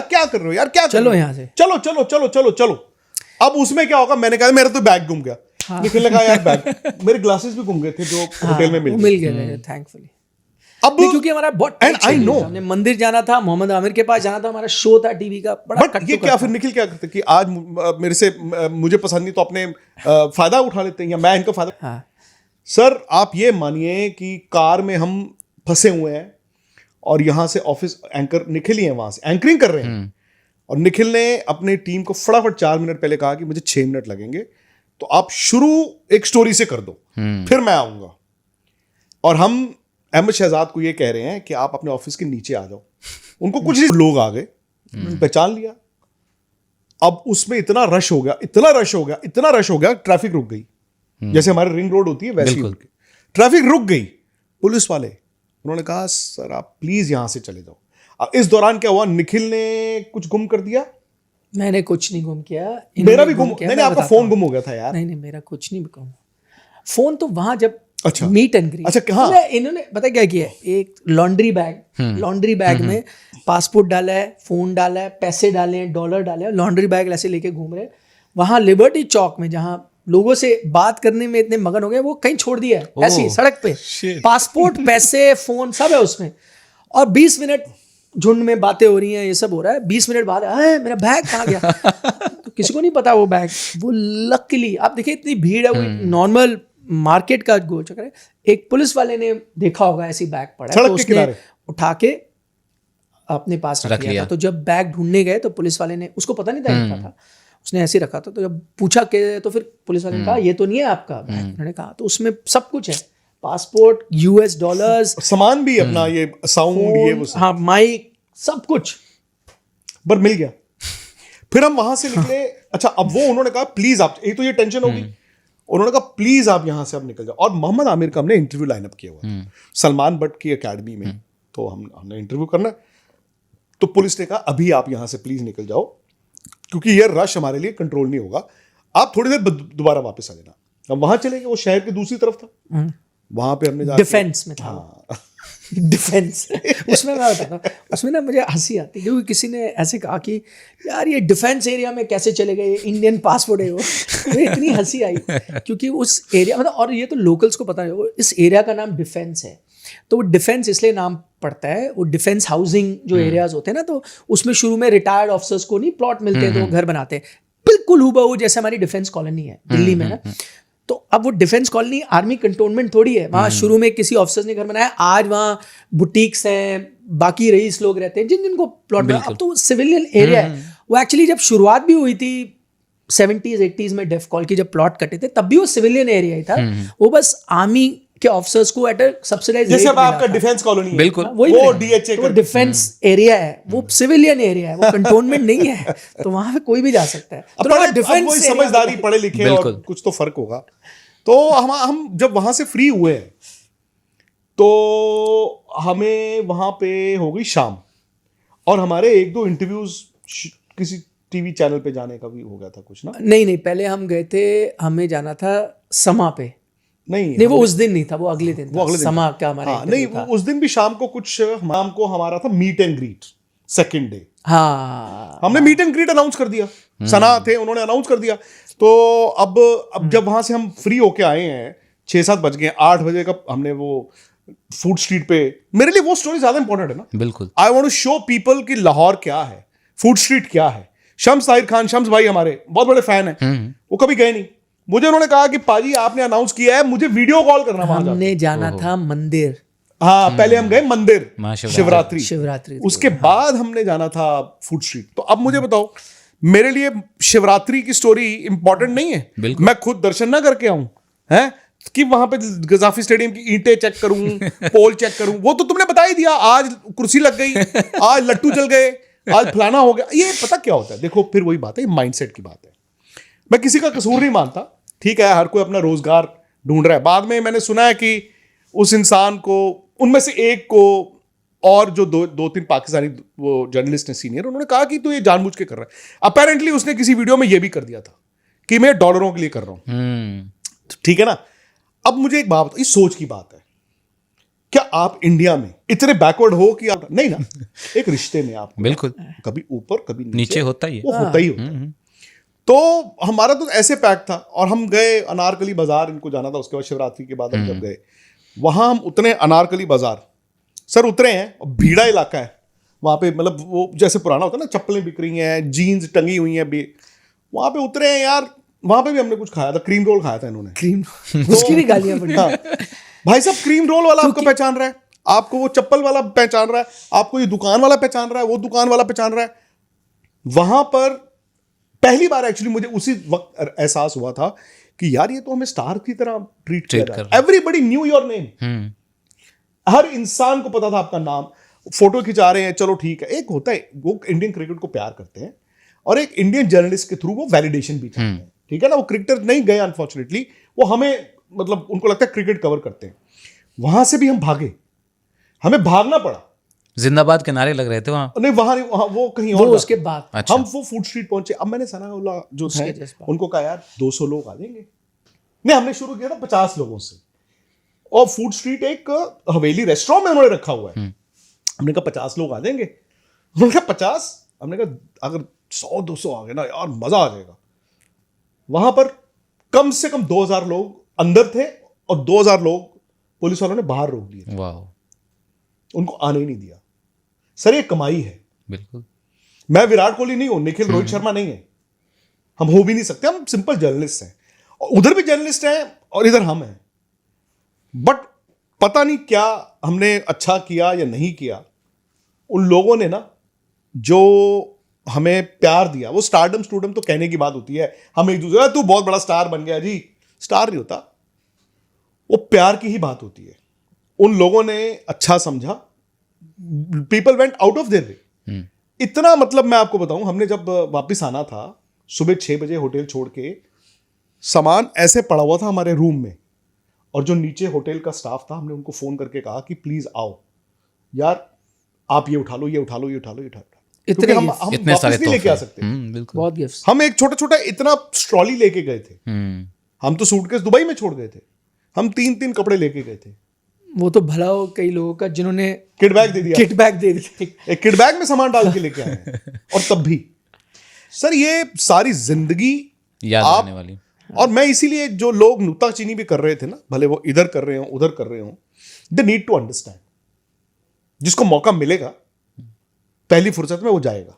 क्या कर रहे हो यार, क्या चलो यहाँ से, चलो चलो चलो चलो चलो। अब उसमें क्या होगा, मैंने कहा मेरा तो बैग गुम गया। निखिल ने कहा यार बैग, मेरे ग्लासेस भी गुम गए थे जो होटल में मिल गए थैंकफुली। अब क्योंकि हमारा बहुत टाइट शेड्यूल था, हमने मंदिर जाना था, मोहम्मद आमिर के पास जाना था, हमारा शो था टीवी का, बड़ा बट ये क्या फिर निखिल क्या करते कि आज मेरे से मुझे पसंद नहीं तो अपने फायदा उठा लेते हैं या मैं इनका फायदा। हाँ। सर आप ये मानिए कि कार में हम फंसे हुए हैं और यहां से ऑफिस एंकर निखिल ही है, वहां से एंकरिंग कर रहे हैं और निखिल ने अपने टीम को फटाफट 4 मिनट पहले कहा कि मुझे 6 मिनट लगेंगे, तो आप शुरू एक स्टोरी से कर दो फिर मैं आऊंगा। और हम अहमद शहजाद को ये कह रहे हैं कि आप अपने ऑफिस के नीचे आ जाओ। उनको कुछ लोग आ गए, पहचान लिया। अब उसमें इतना रश हो गया, इतना रश हो गया, इतना रश हो गया, ट्रैफिक रुक गई। जैसे हमारे रिंग रोड होती है वैसी ट्रैफिक रुक गई। पुलिस वाले उन्होंने कहा सर आप प्लीज यहां से चले जाओ। अब इस दौरान क्या हुआ, निखिल ने कुछ गुम कर दिया। मैंने कुछ नहीं गुम किया, मेरा भी गुम किया। नहीं आपका फोन गुम हो गया था यार। नहीं मेरा कुछ नहीं गुम। फोन तो वहां जब अच्छा मीट एंड ग्रीट, अच्छा हाँ, इन्होंने पता क्या किया, एक लॉन्ड्री बैग में पासपोर्ट डाला है, फोन डाला है, पैसे डाले हैं, डॉलर डाले हैं, लॉन्ड्री बैग ऐसे लेके घूम रहे। वहां लिबर्टी चौक में जहां लोगों से बात करने में इतने मगन हो गए, वो कहीं छोड़ दिया है ऐसी सड़क पे, पासपोर्ट पैसे फोन सब है उसमें। और 20 मिनट झुंड में बातें हो रही हैं, ये सब हो रहा है। 20 मिनट बाद मेरा बैग कहाँ गया तो किसी को नहीं पता वो बैग। वो लकीली आप देखिए इतनी भीड़ है, वो नॉर्मल मार्केट का गोल चक्कर है। एक पुलिस वाले ने देखा होगा ऐसी बैग पड़ा है, तो उसने उठा के अपने पास रख लिया था। तो जब बैग ढूंढने गए तो पुलिस वाले ने, उसको पता नहीं था इनका था, उसने ऐसे रखा था। तो जब पूछा के तो फिर पुलिस वाले ने कहा ये तो नहीं है आपका बैग। उन्होंने कहा तो उसमें सब कुछ है, पासपोर्ट, US डॉलर्स, सामान भी अपना, ये साउंड, ये वो हाँ माइक, सब कुछ पर मिल गया। फिर हम वहां से निकले। अच्छा अब वो उन्होंने कहा प्लीज आप, एक तो ये टेंशन होगी, उन्होंने कहा प्लीज आप यहां से अब निकल जाओ। और मोहम्मद आमिर का हमने इंटरव्यू लाइनअप किया हुआ सलमान बट की एकेडमी में, तो हमने इंटरव्यू करना। तो पुलिस ने कहा अभी आप यहां से प्लीज निकल जाओ क्योंकि ये रश हमारे लिए कंट्रोल नहीं होगा, आप थोड़ी देर दोबारा वापस आ जाना। हम वहां चले गए, वो शहर के दूसरी तरफ था, वहां पे हमने डिफेंस में था। डिफेंस उसमें मैं बताता हूँ, उसमें ना मुझे हंसी आती क्योंकि किसी ने ऐसे कहा कि यार ये डिफेंस एरिया में कैसे चले गए, इंडियन पासपोर्ट है वो। मुझे इतनी हंसी आई क्योंकि उस एरिया मतलब, और ये तो लोकल्स को पता है, इस एरिया का नाम डिफेंस है। तो वो डिफेंस इसलिए नाम पड़ता है, वो डिफेंस हाउसिंग जो एरियाज होते हैं ना, तो उसमें शुरू में रिटायर्ड ऑफिसर्स को नहीं प्लॉट मिलते हैं तो वो घर बनाते हैं, बिल्कुल हूबहू जैसे हमारी डिफेंस कॉलोनी है दिल्ली में ना। तो अब वो डिफेंस कॉलोनी आर्मी कंटोनमेंट थोड़ी है, वहाँ शुरू में किसी ऑफिसर्स ने घर बनाया, आज वहाँ बुटीक्स हैं, बाकी रईस लोग रहते हैं जिनको प्लॉट मिला। अब तो सिविलियन एरिया है वो। एक्चुअली जब शुरुआत भी हुई थी 70s 80s में डेफ कॉल की, जब प्लॉट कटे थे तब भी वो सिविलियन एरिया ही था। वो बस आर्मी के ऑफिसर्स को एट अ सब्सिडाइज्ड रेट, जैसे आपका डिफेंस कॉलोनी है, बिल्कुल वो डीएचए का डिफेंस एरिया है, वो सिविलियन एरिया है, वो कंटोनमेंट नहीं है, तो वहां पे कोई भी जा सकता है। तो डिफेंस समझदारी, पढ़े लिखे और कुछ तो फर्क होगा। तो हम जब वहां से फ्री हुए तो हमें वहां पे हो गई शाम, और हमारे 1-2 इंटरव्यूज किसी टीवी चैनल पे जाने का भी हो गया था कुछ ना। नहीं पहले हम गए थे, हमें जाना था समा पे। नहीं वो उस दिन नहीं था, वो अगले दिन था, समा का हमारा नहीं था। उस दिन भी शाम को कुछ, शाम को हमारा था meet and greet second day. हाँ हमने मीट एंड ग्रीट अनाउंस कर दिया, सना थे उन्होंने अनाउंस कर दिया। तो अब जब वहां से हम फ्री होके आए हैं, 6-7 बज गए, 8 बजे का हमने वो फूड स्ट्रीट पे, मेरे लिए वो स्टोरी ज्यादा इंपॉर्टेंट है ना। बिल्कुल, I want to show people कि लाहौर क्या है, फूड स्ट्रीट क्या है। शम्स ताहिर खान, शम्स भाई हमारे बहुत बड़े फैन हैं, वो कभी गए नहीं। मुझे उन्होंने कहा कि पाजी आपने अनाउंस किया है, मुझे वीडियो कॉल करना। हमने जाना था मंदिर, हाँ पहले हम गए मंदिर शिवरात्रि, उसके बाद हमने जाना था फूड स्ट्रीट। तो अब मुझे बताओ, मेरे लिए शिवरात्रि की स्टोरी इंपॉर्टेंट नहीं है? मैं खुद दर्शन ना करके आऊं हैं कि वहां पे गजाफी स्टेडियम की ईंटें चेक करूं, पोल चेक करूं? वो तो तुमने बता ही दिया, आज कुर्सी लग गई, आज लट्टू चल गए, आज फलाना हो गया। ये पता क्या होता है, देखो फिर वही बात है, माइंडसेट की बात है। मैं किसी का कसूर नहीं मानता, ठीक है, हर कोई अपना रोजगार ढूंढ रहा है। बाद में मैंने सुना है कि उस इंसान को, उनमें से एक को, और जो 2-3 पाकिस्तानी वो जर्नलिस्ट हैं सीनियर, उन्होंने कहा कि तू ये जानबूझ के कर रहा है। अपेरेंटली उसने किसी वीडियो में ये भी कर दिया था कि मैं डॉलरों के लिए कर रहा हूं। ठीक है ना। अब मुझे एक बात, इस सोच की बात है, क्या आप इंडिया में इतने बैकवर्ड हो कि आप नहीं ना, एक रिश्ते में आप बिल्कुल कभी ऊपर कभी नीचे होता ही है, वो होता ही होता है। तो हमारा तो ऐसे पैक था, और हम गए अनारकली बाजार, इनको जाना था। उसके बाद शिवरात्रि के बाद हम जब गए वहां, हम उतरे अनारकली बाजार, सर उतरे हैं, भीड़ा इलाका है वहां पे, मतलब वो जैसे पुराना होता है ना, चप्पलें बिक रही हैं, जीन्स टंगी हुई हैं, वहां पे उतरे हैं यार। वहां पे भी हमने कुछ खाया था, क्रीम रोल खाया था इन्होंने, क्रीम उसकी भी गालियां पड़ी। हाँ। भाई साहब क्रीम रोल वाला आपको पहचान रहा है, आपको वो चप्पल वाला पहचान रहा है, आपको ये दुकान वाला पहचान रहा है, वो दुकान वाला पहचान रहा है। वहां पर पहली बार एक्चुअली मुझे उसी वक्त एहसास हुआ था कि यार ये तो हमें स्टार की तरह ट्रीट किया जा रहा है। एवरीबडी न्यू योर नेम, हर इंसान को पता था आपका नाम। फोटो खिंचा रहे हैं, चलो ठीक है। एक होता है वो इंडियन क्रिकेट को प्यार करते हैं, और एक इंडियन जर्नलिस्ट के थ्रू वो वैलिडेशन भी चाहते हैं, ठीक है ना। वो क्रिकेटर नहीं गए अनफॉर्चुनेटली, वो हमें मतलब उनको लगता है क्रिकेट कवर करते हैं। वहां से भी हम भागे, हमें भागना पड़ा। जिंदाबाद के नारे लग रहे थे वहां, नहीं वहां वो कहीं वो और उसके बाद अच्छा। हम वो फूड स्ट्रीट पहुंचे। अब मैंने सनाउल्लाह जो थे उनको कहा यार 200 लोग आ जाएंगे। नहीं, हमने शुरू किया था 50 लोगों से, और फूड स्ट्रीट एक हवेली रेस्टोरेंट में उन्होंने रखा हुआ है। हमने कहा 50 लोग आ जाएंगे। उन्होंने कहा 50? हमने कहा अगर 100-200 आ गए ना यार मजा आ जाएगा। वहां पर कम से कम 2000 लोग अंदर थे, और 2000 लोग पुलिस वालों ने बाहर रोक दिए, उनको आने ही नहीं दिया। सर ये कमाई है। बिल्कुल। मैं विराट कोहली नहीं हूं, निखिल रोहित शर्मा नहीं है, हम हो भी नहीं सकते। हम सिंपल जर्नलिस्ट हैं, और उधर भी जर्नलिस्ट हैं और इधर हम हैं। बट पता नहीं क्या हमने अच्छा किया या नहीं किया, उन लोगों ने ना जो हमें प्यार दिया, वो स्टारडम स्टूडम तो कहने की बात होती है, हम एक दूसरे तू बहुत बड़ा स्टार बन गया जी, स्टार नहीं होता, वो प्यार की ही बात होती है। उन लोगों ने अच्छा समझा, people went out of their way. इतना मतलब मैं आपको बताऊं, हमने जब वापस आना था सुबह 6 बजे होटल छोड़ के, सामान ऐसे पड़ा हुआ था हमारे रूम में, और जो नीचे होटल का स्टाफ था, हमने उनको फोन करके कहा कि प्लीज आओ यार, आप ये उठा लो, ये उठा लो, ये उठा लो, ये उठा लो। इतने हम इतने वापस सारे नहीं लेके आ सकते। बहुत गिफ्ट्स। हम एक छोटा छोटा इतना ट्रॉली लेके गए थे। हम तो सूटकेस दुबई में छोड़ गए थे, हम 3-3 कपड़े लेके गए थे। वो तो भला हो कई लोगों का जिन्होंने किट बैग दे दिया, किट बैग दे दिया, एक किट बैग में सामान डाल के लेके आए हैं। और तब भी सर ये सारी जिंदगी याद रहने वाली। और मैं इसीलिए जो लोग नुक्ताचीनी भी कर रहे थे ना, भले वो इधर कर रहे हो उधर कर रहे हो, दे नीड टू अंडरस्टैंड, जिसको मौका मिलेगा पहली फुर्सत में वो जाएगा,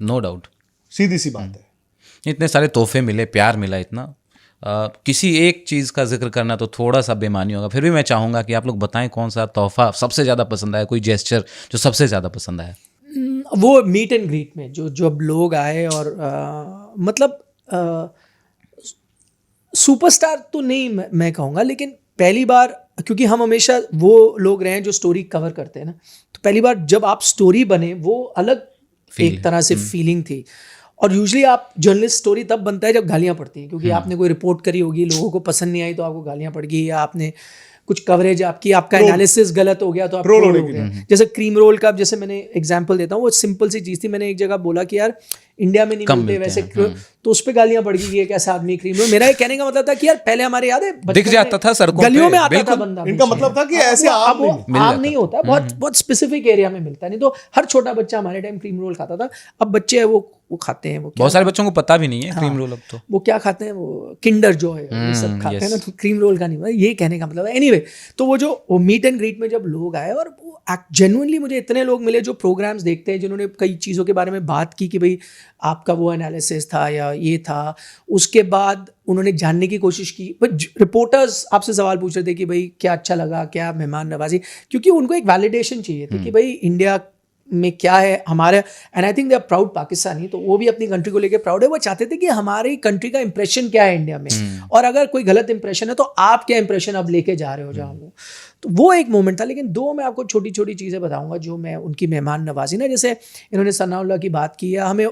नो डाउट, सीधी सी बात है। इतने सारे तोहफे मिले, प्यार मिला इतना, किसी एक चीज़ का जिक्र करना तो थोड़ा सा बेमानी होगा, फिर भी मैं चाहूँगा कि आप लोग बताएं कौन सा तोहफा सबसे ज़्यादा पसंद आया, कोई जेस्चर जो सबसे ज़्यादा पसंद आया। वो मीट एंड ग्रीट में जो जब लोग आए, और मतलब सुपरस्टार तो नहीं मैं कहूँगा, लेकिन पहली बार, क्योंकि हम हमेशा वो लोग रहे हैं जो स्टोरी कवर करते हैं ना, तो पहली बार जब आप स्टोरी बने, वो अलग एक तरह से फीलिंग थी। और यूजुअली आप जर्नलिस्ट स्टोरी तब बनता है जब गालियाँ पड़ती हैं, क्योंकि आपने कोई रिपोर्ट करी होगी, लोगों को पसंद नहीं आई तो आपको गालियाँ पड़ गई, या आपने कुछ कवरेज आपका एनालिसिस गलत हो गया तो आप ट्रोल हो गया। जैसे क्रीम रोल का, जैसे मैंने एग्जांपल देता हूँ, वो सिंपल सी चीज़ थी। मैंने एक जगह बोला कि यार इंडिया में नहीं मिलते वैसे, तो उस पर गालियाँ पड़ गई, एक ऐसा आदमी क्रीम रोल। मेरा ये कहने का मतलब था कि यार पहले हमारे याद है दिख जाता था सड़कों गलियों में आता था बंदा, इनका मतलब था कि ऐसे आम नहीं होता, बहुत स्पेसिफिक एरिया में मिलता है। नहीं तो हर छोटा बच्चा हमारे टाइम क्रीम रोल खाता था। अब बच्चे है वो खाते हैं, वो बहुत सारे बच्चों को पता भी नहीं है क्रीम रोल। अब तो वो क्या खाते हैं, वो किंडर जो है ये सब खाते हैं ना, तो क्रीम रोल का नहीं, ये कहने का मतलब है। एनीवे, तो वो मीट एंड ग्रीट में जब लोग आए, और जेन्युइनली मुझे इतने लोग मिले जो प्रोग्राम्स देखते हैं, जिन्होंने कई चीज़ों के बारे में बात की कि भाई आपका वो एनालिसिस था या ये था। उसके बाद उन्होंने जानने की कोशिश की, रिपोर्टर्स आपसे सवाल पूछ रहे थे कि भाई क्या अच्छा लगा, क्या मेहमान नवाजी, क्योंकि उनको एक वैलिडेशन चाहिए थी कि भाई इंडिया में क्या है हमारे, and I think they are proud Pakistani, तो वो भी अपनी कंट्री को लेकर प्राउड है। वो चाहते थे कि हमारी कंट्री का इंप्रेशन क्या है इंडिया में, और अगर कोई गलत इंप्रेशन है तो आप क्या इंप्रेशन अब लेके जा रहे हो जहाँ वो। तो वो एक मोमेंट था। लेकिन दो मैं आपको छोटी छोटी चीज़ें बताऊंगा जो मैं उनकी मेहमान नवाजी ना, जैसे इन्होंने सनाउल्लाह की बात की, या हमें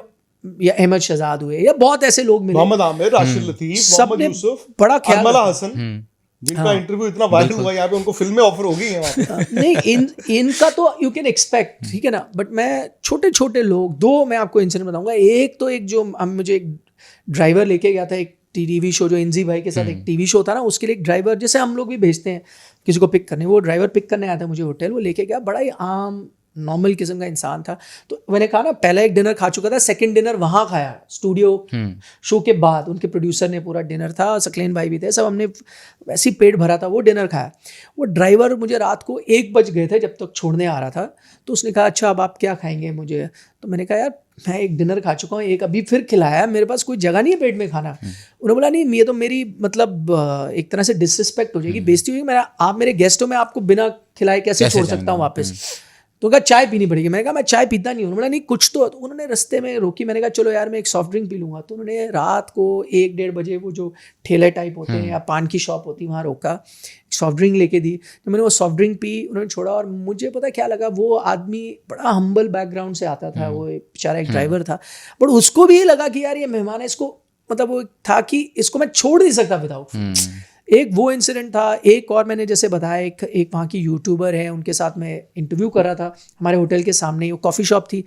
या अहमद शहजाद हुए, या बहुत ऐसे लोग मिले, मोहम्मद आमिर, राशिद लतीफ, मोहम्मद यूसुफ, बड़ा ख्याल, अनमला हसन, जिनका इंटरव्यू इतना वायरल हुआ, यहाँ पे उनको फिल्में ऑफर हो गई हैं। नहीं, इनका तो यू कैन एक्सपेक्ट, ठीक है ना। बट मैं छोटे छोटे लोग, दो मैं आपको इंसिडेंट बताऊंगा। एक तो एक जो मुझे एक ड्राइवर लेके गया था एक टीवी शो जो इंजी भाई के साथ एक टीवी शो था ना, उसके लिए एक ड्राइवर, जैसे हम लोग भी भेजते हैं किसी को पिक करने, वो ड्राइवर पिक करने आया था मुझे होटल, वो लेके गया, बड़ा ही आम नॉर्मल किस्म का इंसान था। तो मैंने कहा ना, पहला एक डिनर खा चुका था, सेकंड डिनर वहाँ खाया स्टूडियो शो के बाद, उनके प्रोड्यूसर ने पूरा डिनर था, सकलेन भाई भी थे, सब हमने वैसे ही पेट भरा था, वो डिनर खाया। वो ड्राइवर मुझे रात को 1 बज गए थे जब तक छोड़ने आ रहा था, तो उसने कहा अच्छा अब आप क्या खाएंगे मुझे, तो मैंने कहा यार मैं एक डिनर खा चुका हूँ, एक अभी फिर खिलाया, मेरे पास कोई जगह नहीं है पेट में खाना। उन्होंने बोला नहीं ये तो मेरी मतलब एक तरह से डिसरिस्पेक्ट हो जाएगी, बेइज्जती होगी, मेरा आप मेरे गेस्ट हो, मैं आपको बिना खिलाए कैसे छोड़ सकता हूँ वापस। तो कहा चाय पीनी पड़ेगी, मैंने कहा मैं चाय पीता नहीं हूँ। उन्होंने नहीं कुछ तो उन्होंने रास्ते में रोकी, मैंने कहा चलो यार मैं एक सॉफ्ट ड्रिंक पी लूँगा। तो उन्होंने रात को 1-1:30 बजे वो जो ठेले टाइप होते हैं या पान की शॉप होती है वहाँ रोका, सॉफ्ट ड्रिंक लेके दी। तो मैंने वो सॉफ्ट ड्रिंक पी, उन्होंने छोड़ा, और मुझे पता क्या लगा, वो आदमी बड़ा हम्बल बैकग्राउंड से आता था, वो बेचारा एक ड्राइवर था, बट उसको भी ये लगा कि यार ये मेहमान है, इसको मतलब वो था कि इसको मैं छोड़ नहीं सकता विदाउट। एक वो इंसिडेंट था, एक और मैंने जैसे बताया, एक वहाँ की यूट्यूबर है, उनके साथ मैं इंटरव्यू कर रहा था हमारे होटल के सामने ही, वो कॉफ़ी शॉप थी,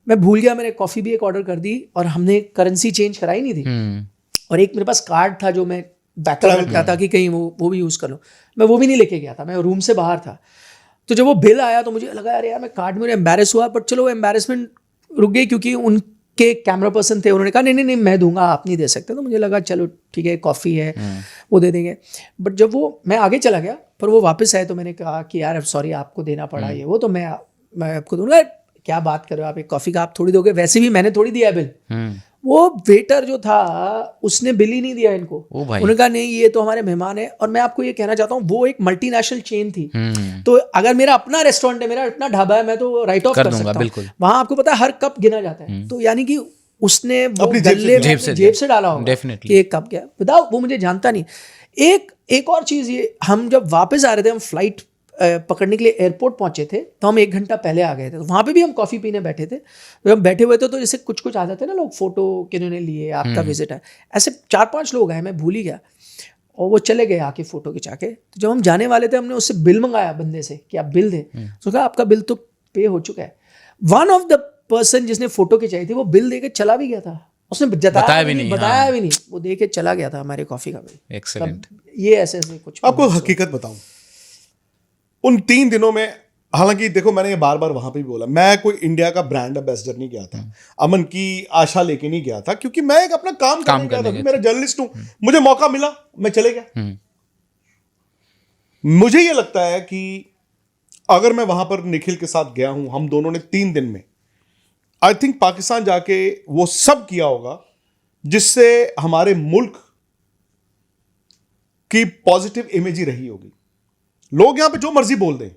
मैं भूल गया, मैंने कॉफ़ी भी एक ऑर्डर कर दी और हमने करेंसी चेंज कराई नहीं थी, और एक मेरे पास कार्ड था जो मैं बैकअप रखा था कि कहीं वो भी यूज़ कर लूँ, मैं वो भी नहीं लेके गया था, मैं रूम से बाहर था। तो जब वो बिल आया तो मुझे लगा यार मैं कार्ड में एम्बैरेस हुआ, बट चलो वो एम्बैरेसमेंट रुक गई क्योंकि के कैमरा पर्सन थे, उन्होंने कहा नहीं मैं दूंगा, आप नहीं दे सकते। तो मुझे लगा चलो ठीक है, कॉफ़ी है वो दे देंगे। बट जब वो मैं आगे चला गया, पर वो वापस आए, तो मैंने कहा कि यार सॉरी आपको देना पड़ा ये वो, तो मैं आपको दूंगा। क्या बात कर रहे हो आप, एक कॉफ़ी का आप थोड़ी दोगे, वैसे भी मैंने थोड़ी दिया बिल। वो वेटर जो था उसने बिल ही नहीं दिया इनको, उन्होंने कहा नहीं ये तो हमारे मेहमान है। और मैं आपको ये कहना चाहता हूँ, वो एक मल्टीनेशनल चेन थी, तो अगर मेरा अपना रेस्टोरेंट है, मेरा अपना ढाबा है, मैं तो राइट ऑफ कर सकता हूँ। वहां आपको पता है हर कप गिना जाता है, तो यानी कि उसने अपनी जेब से डाला होगा कि एक कप गया, बताओ वो मुझे जानता नहीं। एक और चीज, ये हम जब वापस आ रहे थे, हम फ्लाइट पकड़ने के लिए एयरपोर्ट पहुंचे थे, तो हम 1 घंटा पहले आ गए थे, तो वहाँ पे भी हम कॉफ़ी पीने बैठे थे। जब हम बैठे हुए थे तो जैसे कुछ आ जाते हैं ना लोग, फोटो किन्होंने लिए, आपका विजिट है, ऐसे 4-5 लोग आए, मैं भूल ही गया, और वो चले गए आके फ़ोटो खिंचा के। तो जब हम जाने वाले थे, हमने उससे बिल मंगाया बंदे से कि आप बिल दें, तो कहा आपका बिल तो पे हो चुका है। वन ऑफ द पर्सन जिसने फ़ोटो खिंचाई थी, वो बिल दे के चला भी गया था, उसने बताया भी नहीं, वो दे के चला गया था हमारे कॉफ़ी का बिल। एक्सीलेंट। ये ऐसे कुछ आपको हकीकत बताऊं, उन 3 दिनों में, हालांकि देखो मैंने ये बार बार वहां पे भी बोला, मैं कोई इंडिया का ब्रांड एम्बेसडर नहीं गया था, अमन की आशा लेके नहीं गया था, क्योंकि मैं एक अपना काम करने गया था, मेरा जर्नलिस्ट हूं, मुझे मौका मिला, मैं चले गया। मुझे ये लगता है कि अगर मैं वहां पर निखिल के साथ गया हूं, हम दोनों ने 3 दिन में आई थिंक पाकिस्तान जाके वो सब किया होगा जिससे हमारे मुल्क की पॉजिटिव इमेज ही रही होगी। लोग यहां पे जो मर्जी बोल दें,